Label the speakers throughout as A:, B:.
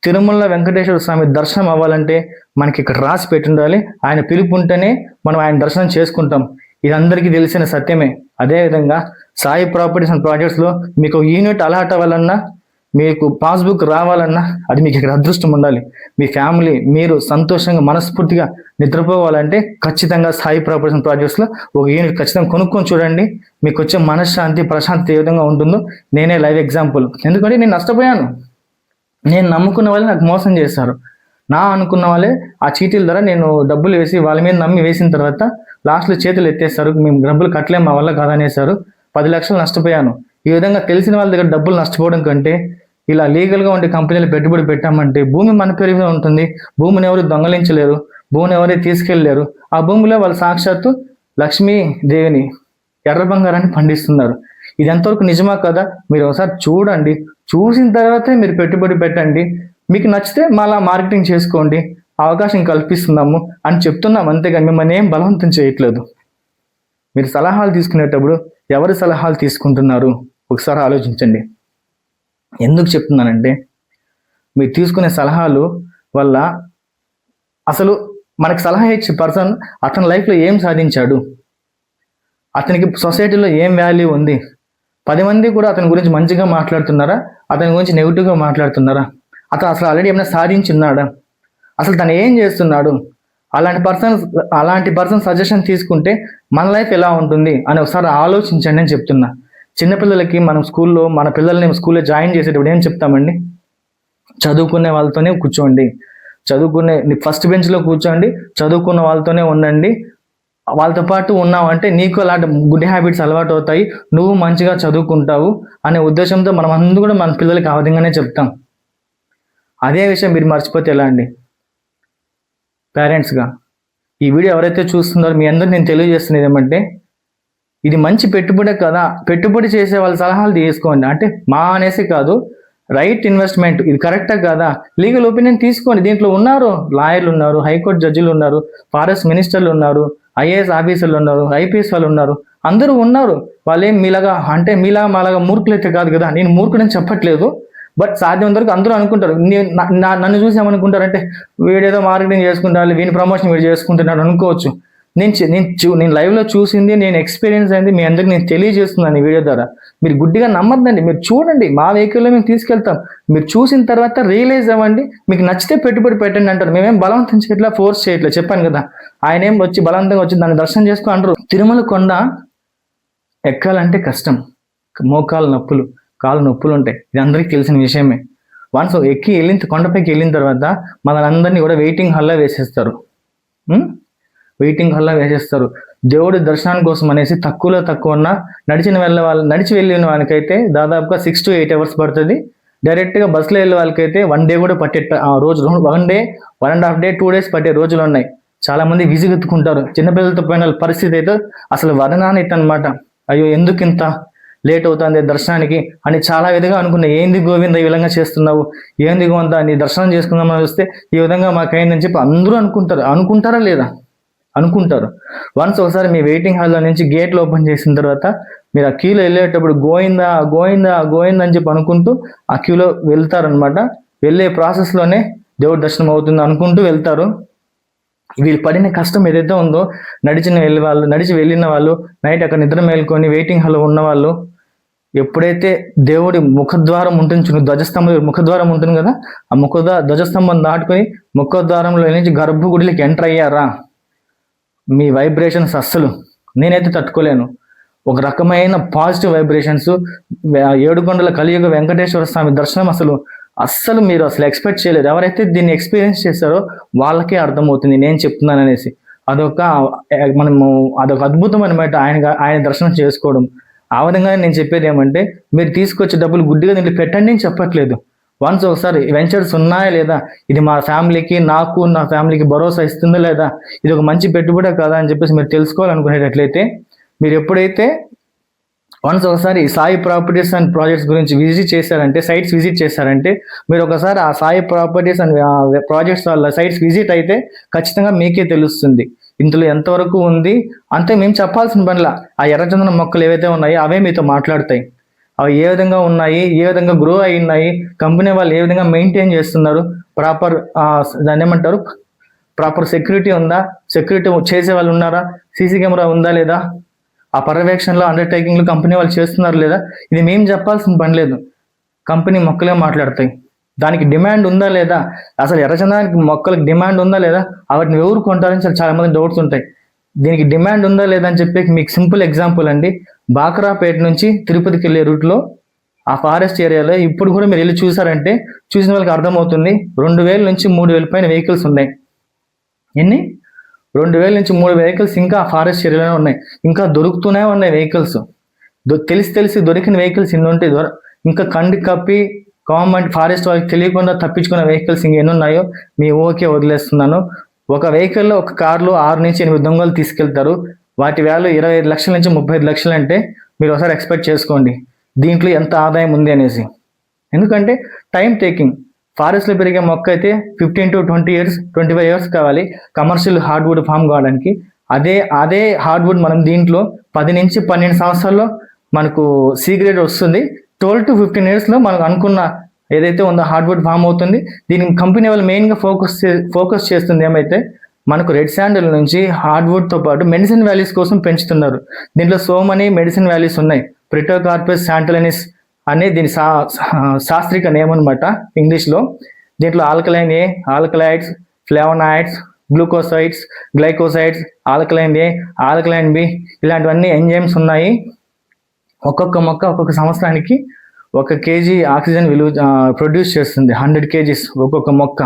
A: తిరుమల వెంకటేశ్వర స్వామి దర్శనం అవ్వాలంటే మనకి ఇక్కడ రాసి పెట్టి ఉండాలి. ఆయన పిలుపు ఉంటేనే మనం ఆయన దర్శనం చేసుకుంటాం. ఇది అందరికీ తెలిసిన సత్యమే. అదేవిధంగా సాయి ప్రాపర్టీస్ అండ్ ప్రాజెక్ట్స్లో మీకు యూనిట్ అలాట్ అవ్వాలన్నా, మీకు పాస్బుక్ రావాలన్నా అది మీకు ఇక్కడ అదృష్టం ఉండాలి. మీ ఫ్యామిలీ మీరు సంతోషంగా మనస్ఫూర్తిగా నిద్రపోవాలంటే ఖచ్చితంగా సాయి ప్రాపర్టీస్ అండ్ ప్రాజెక్ట్స్లో ఒక యూనిట్ ఖచ్చితంగా కొనుక్కొని చూడండి. మీకు వచ్చే మనశ్శాంతి ప్రశాంతి ఏ విధంగా ఉంటుందో నేనే లైవ్ ఎగ్జాంపుల్. ఎందుకంటే నేను నష్టపోయాను. నేను నమ్ముకున్న వాళ్ళే నాకు మోసం చేశారు. నా అనుకున్న వాళ్ళే ఆ చీటీల ద్వారా నేను డబ్బులు వేసి వాళ్ళ మీద నమ్మి వేసిన తర్వాత లాస్ట్లో చేతులు ఎత్తేస్తారు. మేము డబ్బులు కట్టలేము, మా వల్ల కాదనేసారు. 10 లక్షలు నష్టపోయాను. ఈ విధంగా తెలిసిన వాళ్ళ దగ్గర డబ్బులు నష్టపోవడం కంటే ఇలా లీగల్గా ఉండే కంపెనీలు పెట్టుబడి పెట్టామంటే భూమి మన పేరు మీద ఉంటుంది. భూమిని ఎవరు దొంగలించలేరు, భూమిని ఎవరు తీసుకెళ్ళలేరు. ఆ భూమిలో వాళ్ళు సాక్షాత్తు లక్ష్మీదేవిని ఎర్ర బంగారాన్ని పండిస్తున్నారు. ఇది ఎంతవరకు నిజమా కదా మీరు ఒకసారి చూడండి. చూసిన తర్వాతే మీరు పెట్టుబడి పెట్టండి. మీకు నచ్చితే మళ్ళా మార్కెటింగ్ చేసుకోండి, అవకాశం కల్పిస్తున్నాము అని చెప్తున్నాం. అంతేగాని మిమ్మల్ని ఏం బలవంతం చేయట్లేదు. మీరు సలహాలు తీసుకునేటప్పుడు ఎవరి సలహాలు తీసుకుంటున్నారు ఒకసారి ఆలోచించండి. ఎందుకు చెప్తున్నానంటే మీరు తీసుకునే సలహాలు వల్ల అసలు మనకు సలహా ఇచ్చే పర్సన్ అతని లైఫ్లో ఏం సాధించాడు, అతనికి సొసైటీలో ఏం వాల్యూ ఉంది, 10 మంది కూడా అతని గురించి మంచిగా మాట్లాడుతున్నారా, అతని గురించి నెగిటివ్గా మాట్లాడుతున్నారా, అతను అసలు ఆల్రెడీ ఏమైనా సాధించున్నాడా, అసలు తను ఏం చేస్తున్నాడు, అలాంటి పర్సన్ సజెషన్ తీసుకుంటే మన లైఫ్ ఎలా ఉంటుంది అని ఒకసారి ఆలోచించండి అని చెప్తున్నా. చిన్నపిల్లలకి మనం స్కూల్లో మన పిల్లల్ని స్కూల్లో జాయిన్ చేసేటప్పుడు ఏం చెప్తామండి? చదువుకునే వాళ్ళతోనే కూర్చోండి, ఫస్ట్ బెంచ్లో కూర్చోండి, చదువుకున్న వాళ్ళతోనే ఉండండి. వాళ్ళతో పాటు ఉన్నావంటే నీకు అలాంటి గుడ్ హ్యాబిట్స్ అలవాటు అవుతాయి, నువ్వు మంచిగా చదువుకుంటావు అనే ఉద్దేశంతో మనం అందరూ కూడా మన పిల్లలకి ఆ విధంగానే చెప్తాం. అదే విషయం మీరు మర్చిపోతే ఎలా అండి? పేరెంట్స్గా ఈ వీడియో ఎవరైతే చూస్తున్నారో మీ అందరూ నేను తెలియజేస్తున్నది ఏమంటే ఇది మంచి పెట్టుబడే కదా. పెట్టుబడి చేసే వాళ్ళ సలహాలు తీసుకోండి. అంటే మా అనేసి కాదు, రైట్ ఇన్వెస్ట్మెంట్ ఇది కరెక్టా కాదా, లీగల్ ఒపీనియన్ తీసుకోండి. దీంట్లో ఉన్నారు లాయర్లు ఉన్నారు, హైకోర్టు జడ్జిలు ఉన్నారు, ఫారెస్ట్ మినిస్టర్లు ఉన్నారు, ఐఏఎస్ ఆఫీసర్లు ఉన్నారు, ఐపీఎస్ వాళ్ళు ఉన్నారు, అందరూ ఉన్నారు. వాళ్ళేం మీలాగా అంటే మాలాగా మూర్ఖులైతే కాదు కదా. నేను మూర్ఖుడని చెప్పట్లేదు, బట్ సాధ్యం వరకు అందరూ అనుకుంటారు. నన్ను చూసి ఏమనుకుంటారంటే వీడేదో మార్కెటింగ్ చేసుకుంటారు, వీని ప్రమోషన్ వీడు చేసుకుంటున్నాడు అనుకోవచ్చు. నేను లైవ్లో చూసింది, నేను ఎక్స్పీరియన్స్ అయింది మీ అందరికి నేను తెలియజేస్తున్నాను ఈ వీడియో ద్వారా. మీరు గుడ్డిగా నమ్మద్దండి, మీరు చూడండి. మా వెహికల్లో మేము తీసుకెళ్తాం, మీరు చూసిన తర్వాత రియలైజ్ అవ్వండి. మీకు నచ్చితే పెట్టుబడి పెట్టండి అంటారు. మేమేం బలవంతం చేయట్లా, ఫోర్స్ చేయట్లా. చెప్పాను కదా, ఆయన ఏం వచ్చి బలవంతంగా వచ్చి దాన్ని దర్శనం చేసుకో అంటారు. తిరుమల కొండ ఎక్కాలంటే కష్టం, మోకాలు నొప్పులు, కాళ్ళు నొప్పులు ఉంటాయి. ఇది అందరికీ తెలిసిన విషయమే. వన్స్ కొండపైకి వెళ్ళిన తర్వాత మనందరినీ కూడా వెయిటింగ్ హాల్లో వేసేస్తారు. దేవుడి దర్శనం కోసం అనేసి తక్కువ నడిచి వెళ్ళిన వాళ్ళకైతే దాదాపుగా 6 to 8 hours పడుతుంది. డైరెక్ట్గా బస్సులో వెళ్ళే వాళ్ళకైతే 1 day కూడా పట్టే రోజు, 1 day 1.5 day 2 days పట్టే రోజులు ఉన్నాయి. చాలా మంది విసుగెత్తుకుంటారు. చిన్నపిల్లలతో పోయిన పరిస్థితి అయితే అసలు వర్ణానిత అనమాట. అయ్యో ఎందుకు ఇంత లేట్ అవుతుంది దర్శనానికి అని చాలా విధంగా అనుకున్నా. ఏంది గోవింద ఈ విధంగా చేస్తున్నావు, ఏంది గోవింద నీ దర్శనం చేసుకుందామని వస్తే ఈ విధంగా మాకైందని చెప్పి అందరూ అనుకుంటారా లేదా? అనుకుంటారు. వన్స్ ఒకసారి మీ వెయిటింగ్ హాల్లో నుంచి గేట్లు ఓపెన్ చేసిన తర్వాత మీరు ఆ క్యూలో వెళ్ళేటప్పుడు గోయిందా అని చెప్పి అనుకుంటూ ఆ క్యూలో వెళ్తారనమాట. వెళ్ళే ప్రాసెస్లోనే దేవుడి దర్శనం అవుతుంది అనుకుంటూ వెళ్తారు. వీళ్ళు పడిన కష్టం ఏదైతే ఉందో, నడిచి వెళ్ళిన వాళ్ళు, నైట్ అక్కడ నిద్ర మేల్కొని వెయిటింగ్ హాల్లో ఉన్న వాళ్ళు, ఎప్పుడైతే దేవుడి ముఖద్వారం ఉంటుంది, ముఖద్వారం ఉంటుంది కదా, ఆ ధ్వజస్తంభం దాటుకొని ముఖద్వారంలో నుంచి గర్భగుడిలోకి ఎంటర్ అయ్యారా, మీ వైబ్రేషన్స్ అస్సలు నేనైతే తట్టుకోలేను. ఒక రకమైన పాజిటివ్ వైబ్రేషన్స్. 7 కొండల కలియుగ వెంకటేశ్వర స్వామి దర్శనం అస్సలు మీరు ఎక్స్పెక్ట్ చేయలేరు. ఎవరైతే దీన్ని ఎక్స్పీరియన్స్ చేశారో వాళ్ళకే అర్థమవుతుంది నేను చెప్తున్నాను అనేసి. అదొక అద్భుతం అనమాట ఆయన దర్శనం చేసుకోవడం. ఆ విధంగానే నేను చెప్పేది ఏమంటే మీరు తీసుకొచ్చే డబ్బులు గుడ్డిగా దీంట్లో పెట్టండి అని చెప్పట్లేదు. వన్స్ ఒకసారి వెంచర్స్ ఉన్నాయా లేదా, ఇది మా ఫ్యామిలీకి, నాకు నా ఫ్యామిలీకి భరోసా ఇస్తుందా లేదా, ఇది ఒక మంచి పెట్టుబడే కదా అని చెప్పేసి మీరు తెలుసుకోవాలనుకునేటట్లయితే మీరు ఎప్పుడైతే వన్స్ ఒకసారి సాయి ప్రాపర్టీస్ అండ్ ప్రాజెక్ట్స్ గురించి సైట్స్ విజిట్ చేశారంటే మీరు ఒకసారి ఆ సాయి ప్రాపర్టీస్ అండ్ ప్రాజెక్ట్స్ వాళ్ళ సైట్స్ విజిట్ అయితే ఖచ్చితంగా మీకే తెలుస్తుంది ఇందులో ఎంతవరకు ఉంది. అంతే మేము చెప్పాల్సిన పనిలా. ఆ ఎర్రచందనం మొక్కలు ఏవైతే ఉన్నాయో అవే మీతో మాట్లాడతాయి. అవి ఏ విధంగా ఉన్నాయి, ఏ విధంగా గ్రో అయి ఉన్నాయి, కంపెనీ వాళ్ళు ఏ విధంగా మెయింటైన్ చేస్తున్నారు, ప్రాపర్ దాన్ని ఏమంటారు, ప్రాపర్ సెక్యూరిటీ ఉందా, సెక్యూరిటీ చేసే వాళ్ళు ఉన్నారా, సీసీ కెమెరా ఉందా లేదా, ఆ పర్యవేక్షణలో అండర్టేకింగ్లు కంపెనీ వాళ్ళు చేస్తున్నారు లేదా, ఇది మేము చెప్పాల్సిన పని లేదు. కంపెనీ మొక్కలే మాట్లాడతాయి. దానికి డిమాండ్ ఉందా లేదా, అసలు ఎర్రచందనానికి మొక్కలకు డిమాండ్ ఉందా లేదా, వాటిని ఎవరు కొంటారని చాలా మంది డౌట్స్ ఉంటాయి. దీనికి డిమాండ్ ఉందా లేదా అని చెప్పి మీకు సింపుల్ ఎగ్జాంపుల్ అండి, బాక్రాపేట నుంచి తిరుపతికి వెళ్ళే రూట్లో ఆ ఫారెస్ట్ ఏరియాలో ఇప్పుడు కూడా మీరు వెళ్ళి చూసారంటే చూసిన వాళ్ళకి అర్థమవుతుంది. 2000 నుంచి 3000 పైన వెహికల్స్ ఉన్నాయి. ఎన్ని 2000 నుంచి 3000 వెహికల్స్ ఇంకా ఆ ఫారెస్ట్ ఏరియాలోనే ఉన్నాయి. ఇంకా దొరుకుతూనే ఉన్నాయి వెహికల్స్. తెలిసి దొరికిన వెహికల్స్ ఇన్ని ఉంటాయి. ఇంకా కండి కప్పి గవర్నమెంట్ ఫారెస్ట్ వాళ్ళకి తెలియకుండా తప్పించుకున్న వెహికల్స్ ఇంకెన్ని ఉన్నాయో మీ ఓకే వదిలేస్తున్నాను. ఒక వెహికల్లో ఒక కార్లో 6 నుంచి 8 దొంగలు తీసుకెళ్తారు. వాటి వాల్యూ 25 లక్షల నుంచి 35 లక్షలు అంటే మీరు ఒకసారి ఎక్స్పెక్ట్ చేసుకోండి దీంట్లో ఎంత ఆదాయం ఉంది అనేసి. ఎందుకంటే టైం టేకింగ్. ఫారెస్ట్లో పెరిగే మొక్క అయితే 15 to 20 years 25 years కావాలి కమర్షియల్ హార్డ్వుడ్ ఫామ్ కావడానికి. అదే హార్డ్వుడ్ మనం దీంట్లో 10 నుంచి 12 సంవత్సరాల్లో మనకు సి గ్రేడ్ వస్తుంది. 12 to 15 yearsలో మనకు అనుకున్న ఏదైతే ఉందో హార్డ్వుడ్ ఫామ్ అవుతుంది. దీనికి కంపెనీ వాళ్ళు మెయిన్గా ఫోకస్ చేస్తుంది ఏమైతే మనకు రెడ్ శాండల్ నుంచి హార్డ్వుడ్తో పాటు మెడిసిన్ వాల్యూస్ కోసం పెంచుతున్నారు. దీంట్లో సో మనీ మెడిసిన్ వాల్యూస్ ఉన్నాయి. ప్రిటోకార్పస్ శాంటలనిస్ అనే దీని శాస్త్రిక నేమ్ అనమాట ఇంగ్లీష్లో. దీంట్లో ఆల్కలైన్ ఏ, alkaloids, flavonoids, glucosides, glycosides, alkaline ఏ, ఆల్కలైన్ బి ఇలాంటివన్నీ ఎంజైమ్స్ ఉన్నాయి. ఒక్కొక్క మొక్క ఒక్కొక్క సంవత్సరానికి 1 kg ఆక్సిజన్ ప్రొడ్యూస్ చేస్తుంది. 100 kgs ఒక్కొక్క మొక్క.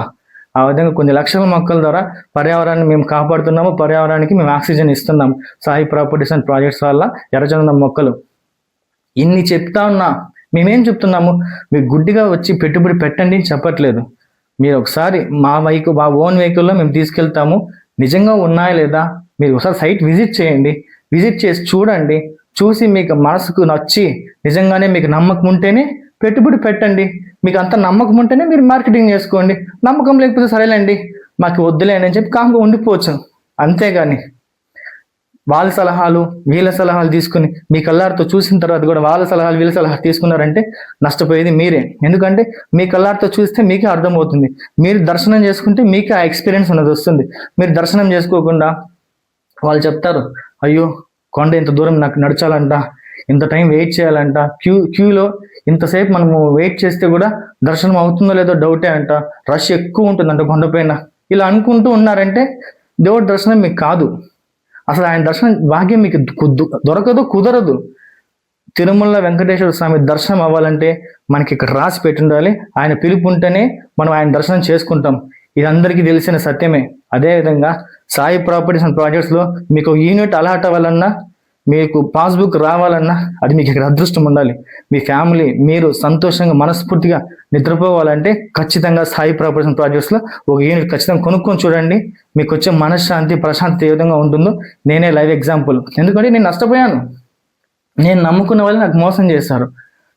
A: ఆ విధంగా కొన్ని లక్షల మొక్కల ద్వారా పర్యావరణాన్ని మేము కాపాడుతున్నాము, పర్యావరణానికి మేము ఆక్సిజన్ ఇస్తున్నాము. సాయి ప్రాపర్టీస్ అండ్ ప్రాజెక్ట్స్ వల్ల ఎర్రచందనం మొక్కలు ఇన్ని చెప్తా ఉన్నా మేమేం చెప్తున్నాము, మీరు గుడ్డిగా వచ్చి పెట్టుబడి పెట్టండి అని చెప్పట్లేదు. మీరు ఒకసారి మా ఓన్ వెహికల్లో మేము తీసుకెళ్తాము, నిజంగా ఉన్నాయా లేదా మీరు ఒకసారి సైట్ విజిట్ చేయండి. విజిట్ చేసి చూడండి. చూసి మీకు మనసుకు నచ్చి నిజంగానే మీకు నమ్మకం ఉంటేనే పెట్టుబడి పెట్టండి. మీకు అంత నమ్మకం ఉంటేనే మీరు మార్కెటింగ్ చేసుకోండి. నమ్మకం లేకపోతే సరేలేండి మాకు వద్దులేండి అని చెప్పి కాంగా ఉండిపోవచ్చు. అంతేగాని వాళ్ళ సలహాలు వీళ్ళ సలహాలు తీసుకుని మీ కళ్ళారితో చూసిన తర్వాత కూడా వాళ్ళ సలహాలు వీళ్ళ సలహాలు తీసుకున్నారంటే నష్టపోయేది మీరే. ఎందుకంటే మీ కళ్ళారితో చూస్తే మీకే అర్థమవుతుంది. మీరు దర్శనం చేసుకుంటే మీకే ఆ ఎక్స్పీరియన్స్ అనేది వస్తుంది. మీరు దర్శనం చేసుకోకుండా వాళ్ళు చెప్తారు, అయ్యో కొండ ఇంత దూరం నాకు నడచాలంట, ఇంత టైం వెయిట్ చేయాలంట, క్యూలో ఇంతసేపు మనము వెయిట్ చేస్తే కూడా దర్శనం అవుతుందో లేదో డౌటే అంట, రష్ ఎక్కువ ఉంటుందంట కొండపైన. ఇలా అనుకుంటూ ఉన్నారంటే దేవుడి దర్శనం మీకు కాదు. అసలు ఆయన దర్శనం భాగ్యం మీకు దొరకదు, కుదరదు. తిరుమల వెంకటేశ్వర స్వామి దర్శనం అవ్వాలంటే మనకి ఇక్కడ రాసి పెట్టి ఉండాలి. ఆయన పిలుపు ఉంటేనే మనం ఆయన దర్శనం చేసుకుంటాం. ఇది అందరికీ తెలిసిన సత్యమే. అదేవిధంగా సాయి ప్రాపర్టీస్ అండ్ ప్రాజెక్ట్స్లో మీకు యూనిట్ అలాట్ అవ్వాలన్నా, మీకు పాస్బుక్ రావాలన్నా అది మీకు ఇక్కడ అదృష్టం ఉండాలి. మీ ఫ్యామిలీ మీరు సంతోషంగా మనస్ఫూర్తిగా నిద్రపోవాలంటే ఖచ్చితంగా సాయి ప్రాపర్టీస్ అండ్ ప్రాజెక్ట్స్లో ఒక యూనిట్ ఖచ్చితంగా కొనుక్కొని చూడండి. మీకు వచ్చే మనశ్శాంతి ప్రశాంతి ఏ విధంగా ఉంటుందో నేనే లైవ్ ఎగ్జాంపుల్. ఎందుకంటే నేను నష్టపోయాను. నేను నమ్ముకున్న వాళ్ళే నాకు మోసం చేశారు.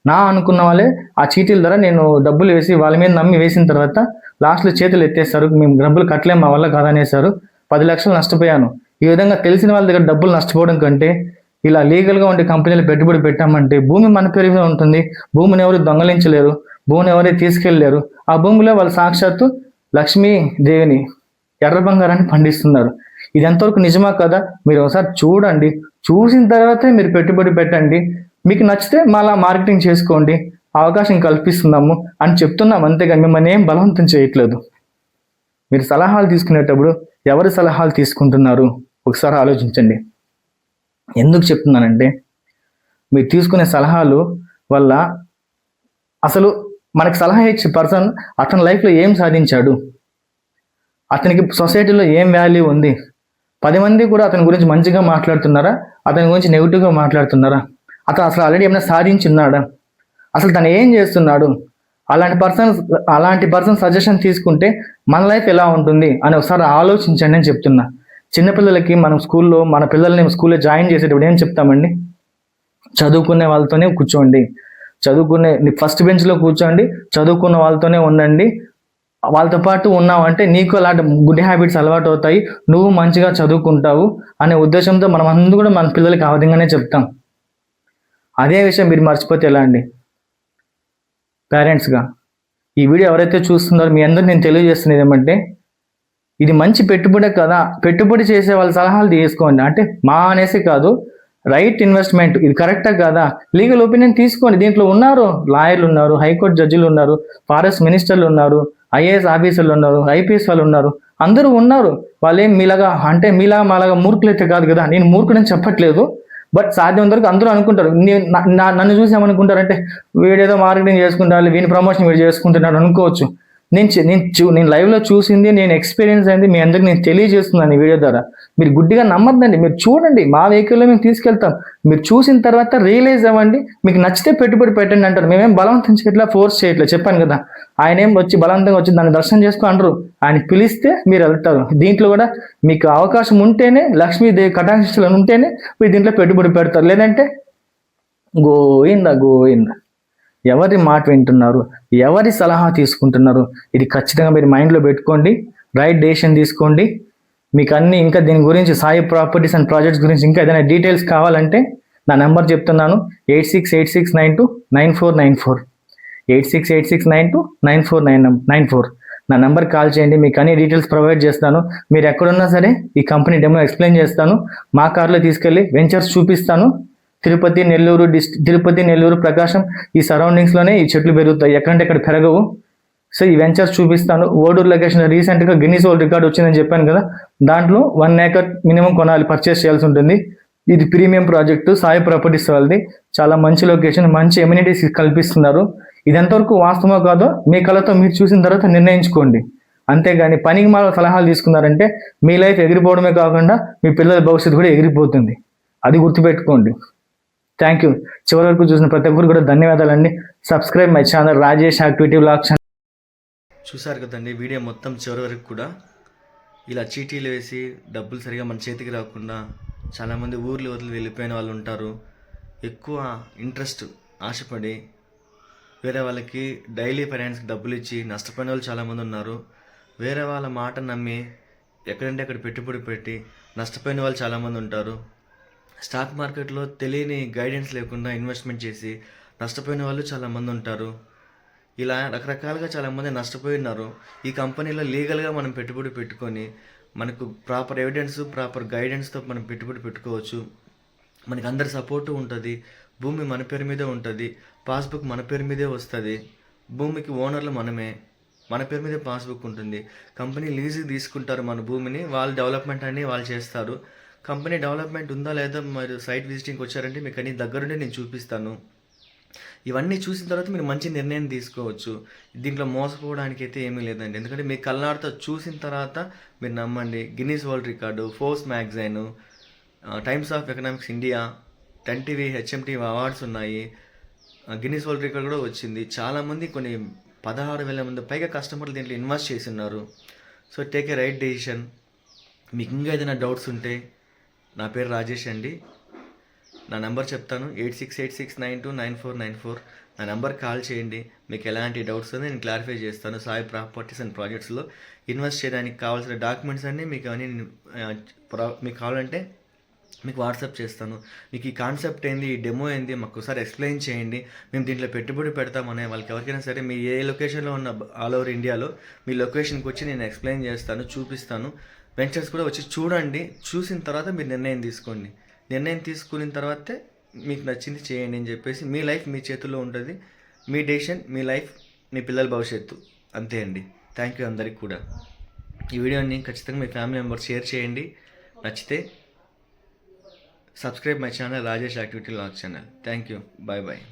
A: నా అనుకున్న వాళ్ళే ఆ చీటీల ద్వారా నేను డబ్బులు వేసి వాళ్ళ మీద నమ్మి వేసిన తర్వాత లాస్ట్లో చేతులు ఎత్తేస్తారు, మేము డబ్బులు కట్టలేము, మా వల్ల కాదనేసారు. 10 లక్షలు నష్టపోయాను. ఈ విధంగా తెలిసిన వాళ్ళ దగ్గర డబ్బులు నష్టపోవడం కంటే ఇలా లీగల్గా ఉండే కంపెనీలు పెట్టుబడి పెట్టామంటే భూమి మన పేరు మీద ఉంటుంది. భూమిని ఎవరు దొంగలించలేరు, భూమిని ఎవరు తీసుకెళ్ళలేరు. ఆ భూమిలో వాళ్ళు సాక్షాత్తు లక్ష్మీదేవిని ఎర్ర బంగారాన్ని పండిస్తున్నారు. ఇది ఎంతవరకు నిజమా కదా మీరు ఒకసారి చూడండి. చూసిన తర్వాతే మీరు పెట్టుబడి పెట్టండి. మీకు నచ్చితే మళ్ళా మార్కెటింగ్ చేసుకోండి, అవకాశం కల్పిస్తున్నాము అని చెప్తున్నాం. అంతేగాని మిమ్మల్ని ఏం బలవంతం చేయట్లేదు. మీరు సలహాలు తీసుకునేటప్పుడు ఎవరి సలహాలు తీసుకుంటున్నారు ఒకసారి ఆలోచించండి. ఎందుకు చెప్తున్నానంటే మీరు తీసుకునే సలహాలు వల్ల అసలు మనకి సలహా ఇచ్చే పర్సన్ అతని లైఫ్లో ఏం సాధించాడు, అతనికి సొసైటీలో ఏం వాల్యూ ఉంది, 10 మంది కూడా అతని గురించి మంచిగా మాట్లాడుతున్నారా, అతని గురించి నెగిటివ్గా మాట్లాడుతున్నారా, అతను అసలు ఆల్రెడీ ఏమైనా సాధించున్నాడా, అసలు తను ఏం చేస్తున్నాడు, అలాంటి పర్సన్ సజెషన్ తీసుకుంటే మన లైఫ్ ఎలా ఉంటుంది అని ఒకసారి ఆలోచించండి అని చెప్తున్నా. చిన్నపిల్లలకి మనం మన పిల్లల్ని స్కూల్లో జాయిన్ చేసేటప్పుడు ఏం చెప్తామండి, చదువుకునే వాళ్ళతోనే కూర్చోండి, ఫస్ట్ బెంచ్లో కూర్చోండి, చదువుకున్న వాళ్ళతోనే ఉండండి, వాళ్ళతో పాటు ఉన్నావు అంటే నీకు అలాంటి గుడ్ హ్యాబిట్స్ అలవాటు అవుతాయి, నువ్వు మంచిగా చదువుకుంటావు అనే ఉద్దేశంతో మనం అందరూ కూడా మన పిల్లలకి ఆ విధంగానే చెప్తాం. అదే విషయం మీరు మర్చిపోతే ఎలా అండి? పేరెంట్స్గా ఈ వీడియో ఎవరైతే చూస్తున్నారో మీ అందరూ నేను తెలియజేస్తున్నది ఏమంటే, ఇది మంచి పెట్టుబడే కదా, పెట్టుబడి చేసే వాళ్ళ సలహాలు తీసుకోండి. అంటే మా అనేసి కాదు, రైట్ ఇన్వెస్ట్మెంట్ ఇది కరెక్టా కాదా, లీగల్ ఒపీనియన్ తీసుకోండి. దీంట్లో ఉన్నారు, లాయర్లు ఉన్నారు, హైకోర్టు జడ్జిలు ఉన్నారు, ఫారెస్ట్ మినిస్టర్లు ఉన్నారు, ఐఏఎస్ ఆఫీసర్లు ఉన్నారు, ఐపీఎస్ వాళ్ళు ఉన్నారు, అందరూ ఉన్నారు. వాళ్ళేం మీలాగా అంటే మాలాగా మూర్ఖులైతే కాదు కదా. నేను మూర్ఖుడని చెప్పట్లేదు, బట్ సాధ్యం వరకు అందరూ అనుకుంటారు. నన్ను చూసి ఏమనుకుంటారంటే, వీడేదో మార్కెటింగ్ చేసుకుంటారు, వీని ప్రమోషన్ వీడు చేసుకుంటున్నాడు అనుకోవచ్చు. నేను లైవ్లో చూసింది, నేను ఎక్స్పీరియన్స్ అయింది మీ అందరికి నేను తెలియజేస్తున్నాను ఈ వీడియో ద్వారా. మీరు గుడ్డిగా నమ్మద్దండి, మీరు చూడండి. మా వెహికల్లో మేము తీసుకెళ్తాం, మీరు చూసిన తర్వాత రియలైజ్ అవ్వండి. మీకు నచ్చితే పెట్టుబడి పెట్టండి అంటారు. మేమేం బలవంతం చేయట్లా, ఫోర్స్ చేయట్లేదు. చెప్పాను కదా, ఆయన ఏం వచ్చి బలవంతంగా వచ్చి దాన్ని దర్శనం చేసుకో అంటారు. ఆయన పిలిస్తే మీరు వెళ్తారు. దీంట్లో కూడా మీకు అవకాశం ఉంటేనే, లక్ష్మీదేవి కటాక్షలు ఉంటేనే మీరు దీంట్లో పెట్టుబడి పెడతారు. లేదంటే గోయిందా. ఎవరి మాట వింటున్నారు, ఎవరి సలహా తీసుకుంటున్నారు, ఇది ఖచ్చితంగా మీరు మైండ్లో పెట్టుకోండి. రైట్ డెసిషన్ తీసుకోండి. మీకు అన్ని ఇంకా దీని గురించి సాయి ప్రాపర్టీస్ అండ్ ప్రాజెక్ట్స్ గురించి ఇంకా ఏదైనా డీటెయిల్స్ కావాలంటే నా నెంబర్ చెప్తున్నాను, 8686929494, 8686929494. నా నెంబర్ కాల్ చేయండి, మీకు అన్ని డీటెయిల్స్ ప్రొవైడ్ చేస్తాను. మీరు ఎక్కడున్నా సరే ఈ కంపెనీ డెమో ఎక్స్ప్లెయిన్ చేస్తాను. మా కార్లో తీసుకెళ్ళి వెంచర్స్ చూపిస్తాను. తిరుపతి, నెల్లూరు, ప్రకాశం ఈ సరౌండింగ్స్లోనే ఈ చెట్లు పెరుగుతాయి, ఎక్కడంటే ఎక్కడ పెరగవు. సో ఈ వెంచర్స్ చూపిస్తాను. ఓడూరు లొకేషన్ రీసెంట్గా గిన్నీస్ వరల్డ్ రికార్డ్ వచ్చిందని చెప్పాను కదా, దాంట్లో 1 acre మినిమం కొనాలి, పర్చేస్ చేయాల్సి ఉంటుంది. ఇది ప్రీమియం ప్రాజెక్టు, సాయి ప్రాపర్టీస్ వాళ్ళది. చాలా మంచి లొకేషన్, మంచి ఎమ్యూనిటీస్ కల్పిస్తున్నారు. ఇది ఎంతవరకు వాస్తవమో కాదో మీ కళతో మీరు చూసిన తర్వాత నిర్ణయించుకోండి. అంతేగాని పనికి మాల సలహాలు తీసుకున్నారంటే మీ లైఫ్ ఎగిరిపోవడమే కాకుండా మీ పిల్లల భవిష్యత్తు కూడా ఎగిరిపోతుంది. అది గుర్తుపెట్టుకోండి. Thank you. చివరి వరకు చూసిన ప్రతి ఒక్కరు కూడా ధన్యవాదాలండి. Subscribe my channel Rajesh activity vlogs.
B: చూసారు కదండి వీడియో మొత్తం చివరి వరకు కూడా. ఇలా చీటీలు వేసి డబ్బులు సరిగా మన చేతికి రాకుండా చాలామంది ఊర్లు వదిలి వెళ్ళిపోయిన వాళ్ళు ఉంటారు. ఎక్కువ ఇంట్రెస్ట్ ఆశపడి వేరే వాళ్ళకి డైలీ ఫైనాన్స్కి డబ్బులు ఇచ్చి నష్టపోయిన వాళ్ళు చాలామంది ఉన్నారు. వేరే వాళ్ళ మాట నమ్మి ఎక్కడంటే అక్కడ పెట్టుబడి పెట్టి నష్టపోయిన వాళ్ళు చాలామంది ఉంటారు. స్టాక్ మార్కెట్లో తెలియని గైడెన్స్ లేకుండా ఇన్వెస్ట్మెంట్ చేసి నష్టపోయిన వాళ్ళు చాలామంది ఉంటారు. ఇలా రకరకాలుగా చాలామంది నష్టపోయి ఉన్నారు. ఈ కంపెనీలో లీగల్గా మనం పెట్టుబడి పెట్టుకొని మనకు ప్రాపర్ ఎవిడెన్స్, ప్రాపర్ గైడెన్స్తో మనం పెట్టుబడి పెట్టుకోవచ్చు. మనకి అందరి సపోర్టు ఉంటుంది. భూమి మన పేరు మీదే ఉంటుంది, పాస్బుక్ మన పేరు మీదే వస్తుంది. భూమికి ఓనర్లు మనమే, మన పేరు మీదే పాస్బుక్ ఉంటుంది. కంపెనీ లీజుకి తీసుకుంటారు మన భూమిని, వాళ్ళు డెవలప్మెంట్ అన్నీ వాళ్ళు చేస్తారు. కంపెనీ డెవలప్మెంట్ ఉందా లేదా మీరు సైట్ విజిటింగ్కి వచ్చారంటే మీకు అన్ని దగ్గరుండి నేను చూపిస్తాను. ఇవన్నీ చూసిన తర్వాత మీరు మంచి నిర్ణయం తీసుకోవచ్చు. దీంట్లో మోసపోవడానికి అయితే ఏమీ లేదండి. ఎందుకంటే మీ కళ్ళాడితో చూసిన తర్వాత మీరు నమ్మండి. Guinness world record, Forbes magazine, times of economics India, 10 TV HMT awards ఉన్నాయి. గిన్నీస్ వరల్డ్ రికార్డ్ కూడా వచ్చింది. చాలామంది కొన్ని 16,000 మంది పైగా కస్టమర్లు దీంట్లో ఇన్వెస్ట్ చేసి ఉన్నారు. So take a right decision. మీకు ఇంకా ఏదైనా డౌట్స్ ఉంటే నా పేరు రాజేష్ అండి. నా నెంబర్ చెప్తాను, 8686929494. నా నెంబర్ కాల్ చేయండి. మీకు ఎలాంటి డౌట్స్ ఉందో నేను క్లారిఫై చేస్తాను. సాయి ప్రాపర్టీస్ అండ్ ప్రాజెక్ట్స్లో ఇన్వెస్ట్ చేయడానికి కావాల్సిన డాక్యుమెంట్స్ అన్నీ మీకు అన్నీ మీకు కావాలంటే మీకు వాట్సాప్ చేస్తాను. మీకు ఈ కాన్సెప్ట్ ఏంది, ఈ డెమో ఏంది మాకు ఒకసారి ఎక్స్ప్లెయిన్ చేయండి. మేము దీంట్లో పెట్టుబడి పెడతామనే వాళ్ళకి ఎవరికైనా సరే మీ ఏ లొకేషన్లో ఉన్న ఆల్ ఓవర్ ఇండియాలో మీ లొకేషన్కి వచ్చి నేను ఎక్స్ప్లెయిన్ చేస్తాను, చూపిస్తాను. వెంచర్స్ కూడా వచ్చి చూడండి. చూసిన తర్వాత మీరు నిర్ణయం తీసుకోండి. నిర్ణయం తీసుకున్న తర్వాతే మీకు నచ్చింది చేయండి అని చెప్పేసి. మీ లైఫ్ మీ చేతుల్లో ఉంటుంది. మీ డెసిషన్, మీ లైఫ్, మీ పిల్లల భవిష్యత్తు. అంతే అండి. థ్యాంక్ యూ అందరికి కూడా. ఈ వీడియోని ఖచ్చితంగా మీ ఫ్యామిలీ మెంబర్స్ షేర్ చేయండి. నచ్చితే subscribe my channel Rajesh activity vlogs channel. Thank you. Bye bye.